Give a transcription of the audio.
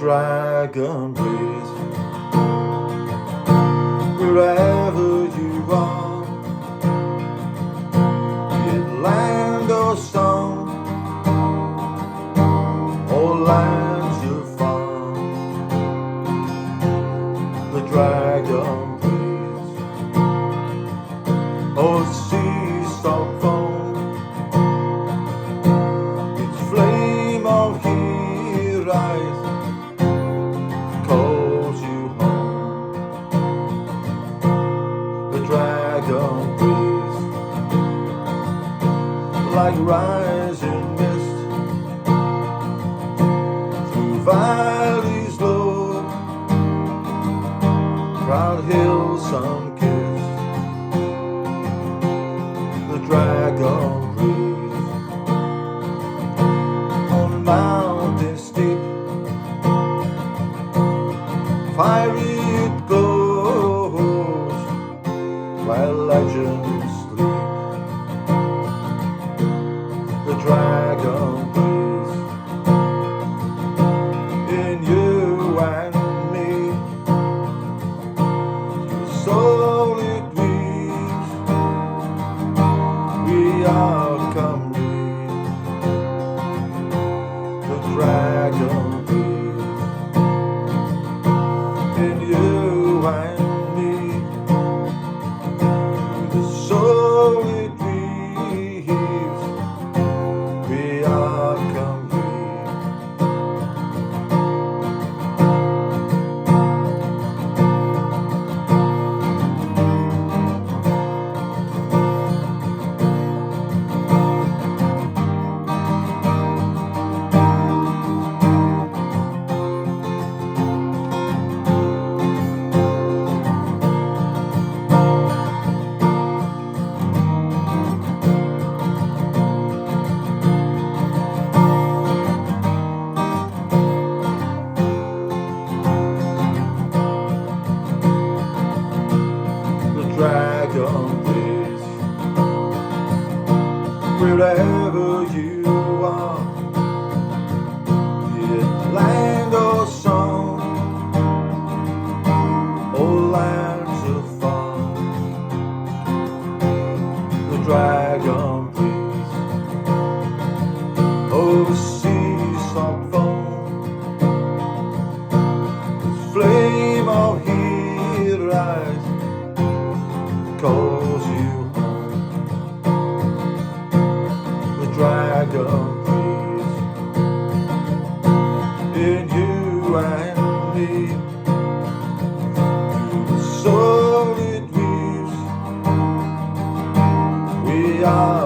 dragon breathes wherever you are, be it land or stone, or lands afar. The dragon breathes, oh sea stop foam, its flame of hiraeth calls you home. The dragon breathes like rising mist through valleys low, proud hills sun-kissed. The dragon breathes on mountains steep, fiery it glows while legends sleep. The dragon breathes in you and me, your soul it weaves, we are Cymru. The dragon breathes in you and me, the soul it weaves, we are Cymru. Dragon breathes wherever you are, be it land or song, or lands afar. The dragon breathes over seas of foam, its flame of hiraeth calls you home. The dragon breathes in you and me, through the soul it weaves, we are